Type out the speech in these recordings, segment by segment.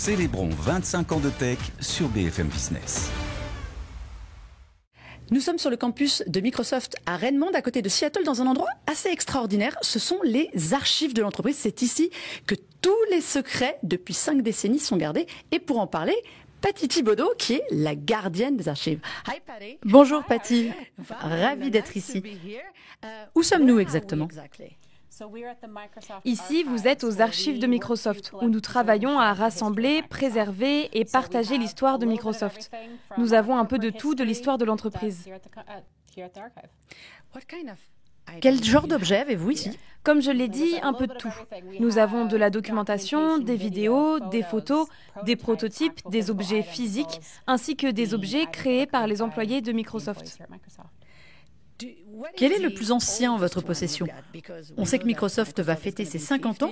Célébrons 25 ans de tech sur BFM Business. Nous sommes sur le campus de Microsoft à Redmond, à côté de Seattle, dans un endroit assez extraordinaire. Ce sont les archives de l'entreprise. C'est ici que tous les secrets, depuis 5 décennies, sont gardés. Et pour en parler, Patty Thibodeau, qui est la gardienne des archives. Hi, Patty. Bonjour Patty, ravie d'être ici. Où sommes-nous exactement ? Ici, vous êtes aux archives de Microsoft, où nous travaillons à rassembler, préserver et partager l'histoire de Microsoft. Nous avons un peu de tout de l'histoire de l'entreprise. Quel genre d'objet avez-vous ici ? Comme je l'ai dit, un peu de tout. Nous avons de la documentation, des vidéos, des photos, des prototypes, des objets physiques, ainsi que des objets créés par les employés de Microsoft. Quel est le plus ancien en votre possession ? On sait que Microsoft va fêter ses 50 ans.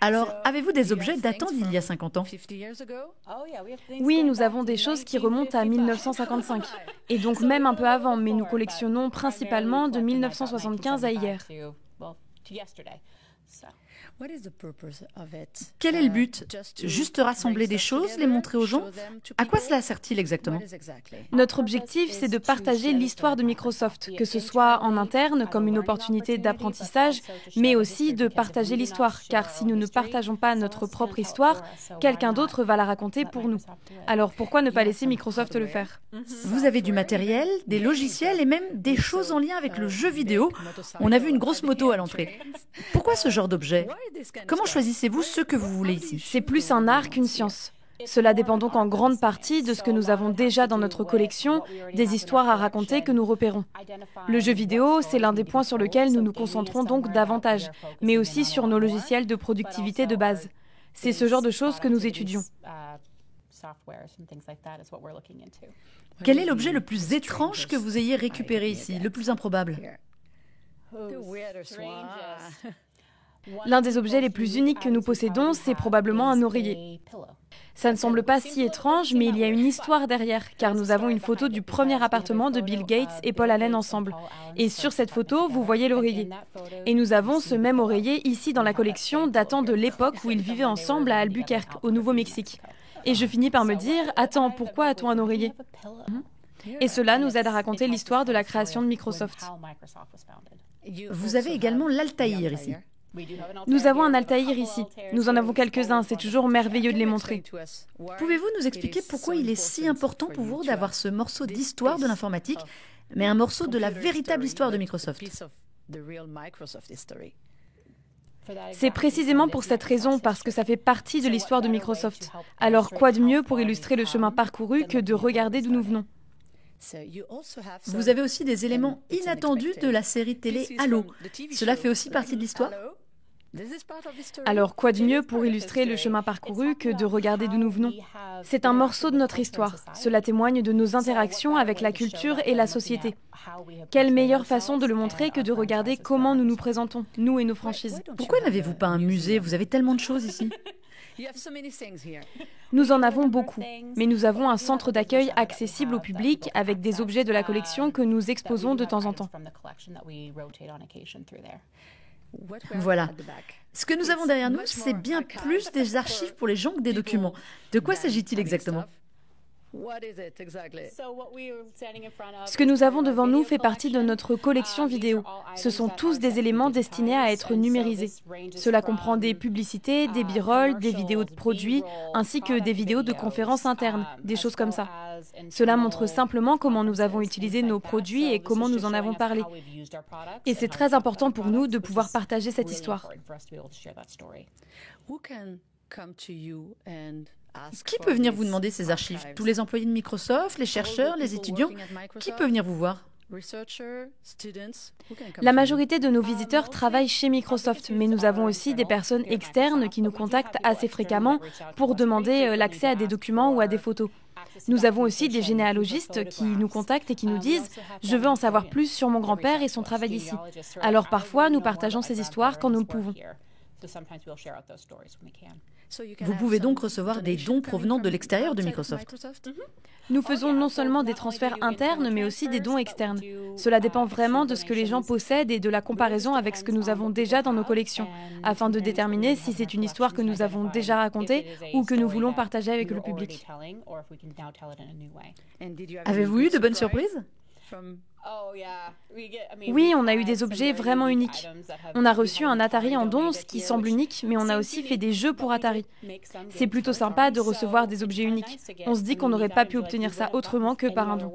Alors, avez-vous des objets datant d'il y a 50 ans ? Oui, nous avons des choses qui remontent à 1955, et donc même un peu avant, mais nous collectionnons principalement de 1975 à hier. Quel est le but ? Juste rassembler des choses, les montrer aux gens ? À quoi cela sert-il exactement ? Notre objectif, c'est de partager l'histoire de Microsoft, que ce soit en interne, comme une opportunité d'apprentissage, mais aussi de partager l'histoire, car si nous ne partageons pas notre propre histoire, quelqu'un d'autre va la raconter pour nous. Alors pourquoi ne pas laisser Microsoft le faire ? Vous avez du matériel, des logiciels et même des choses en lien avec le jeu vidéo. On a vu une grosse moto à l'entrée. Pourquoi ce genre d'objet ? Comment choisissez-vous ce que vous voulez ici ? C'est plus un art qu'une science. Cela dépend donc en grande partie de ce que nous avons déjà dans notre collection, des histoires à raconter que nous repérons. Le jeu vidéo, c'est l'un des points sur lesquels nous nous concentrons donc davantage, mais aussi sur nos logiciels de productivité de base. C'est ce genre de choses que nous étudions. Quel est l'objet le plus étrange que vous ayez récupéré ici, le plus improbable ? L'un des objets les plus uniques que nous possédons, c'est probablement un oreiller. Ça ne semble pas si étrange, mais il y a une histoire derrière, car nous avons une photo du premier appartement de Bill Gates et Paul Allen ensemble. Et sur cette photo, vous voyez l'oreiller. Et nous avons ce même oreiller ici dans la collection, datant de l'époque où ils vivaient ensemble à Albuquerque, au Nouveau-Mexique. Et je finis par me dire, attends, pourquoi a-t-on un oreiller ? Et cela nous aide à raconter l'histoire de la création de Microsoft. Vous avez également l'Altaïr ici. Nous avons un Altaïr ici. Nous en avons quelques-uns, c'est toujours merveilleux de les montrer. Pouvez-vous nous expliquer pourquoi il est si important pour vous d'avoir ce morceau d'histoire de l'informatique, mais un morceau de la véritable histoire de Microsoft ? C'est précisément pour cette raison, parce que ça fait partie de l'histoire de Microsoft. Alors quoi de mieux pour illustrer le chemin parcouru que de regarder d'où nous venons ? Vous avez aussi des éléments inattendus de la série télé Halo. Cela fait aussi partie de l'histoire ? Alors quoi de mieux pour illustrer le chemin parcouru que de regarder d'où nous venons ? C'est un morceau de notre histoire. Cela témoigne de nos interactions avec la culture et la société. Quelle meilleure façon de le montrer que de regarder comment nous nous présentons, nous et nos franchises. Pourquoi n'avez-vous pas un musée ? Vous avez tellement de choses ici. Nous en avons beaucoup, mais nous avons un centre d'accueil accessible au public avec des objets de la collection que nous exposons de temps en temps. Voilà. Ce que nous avons derrière nous, c'est bien plus des archives pour les gens que des documents. De quoi s'agit-il exactement ? Ce que nous avons devant nous fait partie de notre collection vidéo. Ce sont tous des éléments destinés à être numérisés. Cela comprend des publicités, des b-rolls, des vidéos de produits, ainsi que des vidéos de conférences internes, des choses comme ça. Cela montre simplement comment nous avons utilisé nos produits et comment nous en avons parlé. Et c'est très important pour nous de pouvoir partager cette histoire. Qui peut venir vous demander ces archives ? Tous les employés de Microsoft, les chercheurs, les étudiants ? Qui peut venir vous voir ? La majorité de nos visiteurs travaillent chez Microsoft, mais nous avons aussi des personnes externes qui nous contactent assez fréquemment pour demander l'accès à des documents ou à des photos. Nous avons aussi des généalogistes qui nous contactent et qui nous disent « Je veux en savoir plus sur mon grand-père et son travail ici ». Alors parfois, nous partageons ces histoires quand nous le pouvons. Vous pouvez donc recevoir des dons provenant de l'extérieur de Microsoft. Nous faisons non seulement des transferts internes, mais aussi des dons externes. Cela dépend vraiment de ce que les gens possèdent et de la comparaison avec ce que nous avons déjà dans nos collections, afin de déterminer si c'est une histoire que nous avons déjà racontée ou que nous voulons partager avec le public. Avez-vous eu de bonnes surprises ? Oui, on a eu des objets vraiment uniques. On a reçu un Atari en don, ce qui semble unique, mais on a aussi fait des jeux pour Atari. C'est plutôt sympa de recevoir des objets uniques. On se dit qu'on n'aurait pas pu obtenir ça autrement que par un don.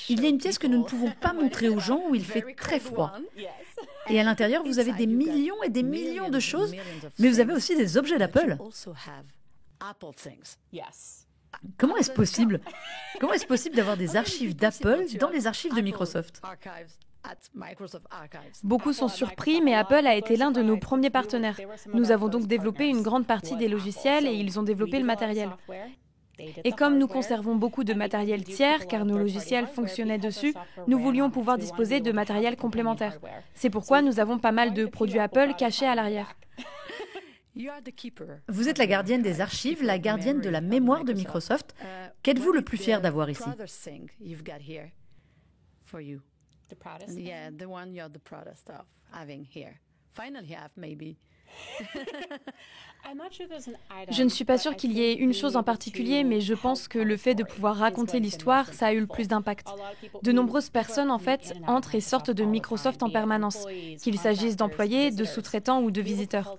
Il y a une pièce que nous ne pouvons pas montrer aux gens où il fait très froid. Et à l'intérieur, vous avez des millions et des millions de choses, mais vous avez aussi des objets d'Apple. Comment est-ce possible ? Comment est-ce possible d'avoir des archives d'Apple dans les archives de Microsoft ? Beaucoup sont surpris, mais Apple a été l'un de nos premiers partenaires. Nous avons donc développé une grande partie des logiciels et ils ont développé le matériel. Et comme nous conservons beaucoup de matériel tiers, car nos logiciels fonctionnaient dessus, nous voulions pouvoir disposer de matériel complémentaire. C'est pourquoi nous avons pas mal de produits Apple cachés à l'arrière. Vous êtes la gardienne des archives, la gardienne de la mémoire de Microsoft. Qu'êtes-vous le plus fier d'avoir ici ? Je ne suis pas sûre qu'il y ait une chose en particulier, mais je pense que le fait de pouvoir raconter l'histoire, ça a eu le plus d'impact. De nombreuses personnes, en fait, entrent et sortent de Microsoft en permanence, qu'il s'agisse d'employés, de sous-traitants ou de visiteurs.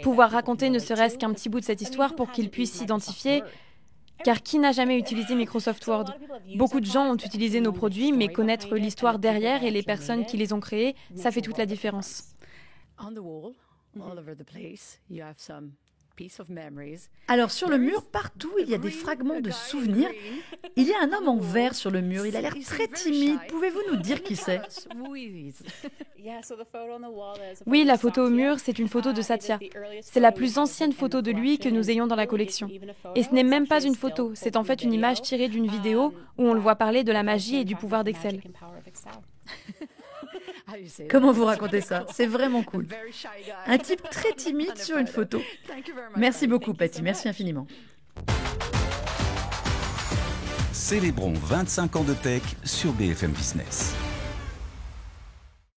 Pouvoir raconter ne serait-ce qu'un petit bout de cette histoire pour qu'ils puissent s'identifier, car qui n'a jamais utilisé Microsoft Word ? Beaucoup de gens ont utilisé nos produits, mais connaître l'histoire derrière et les personnes qui les ont créés, ça fait toute la différence. Alors sur le mur, partout, il y a des fragments de souvenirs. Il y a un homme en vert sur le mur, il a l'air très timide. Pouvez-vous nous dire qui c'est ? Oui, la photo au mur, c'est une photo de Satya. C'est la plus ancienne photo de lui que nous ayons dans la collection. Et ce n'est même pas une photo, c'est en fait une image tirée d'une vidéo où on le voit parler de la magie et du pouvoir d'Excel. Comment vous racontez ça ? C'est vraiment cool. Un type très timide sur une photo. Merci beaucoup, Patty. Merci infiniment. Célébrons 25 ans de tech sur BFM Business.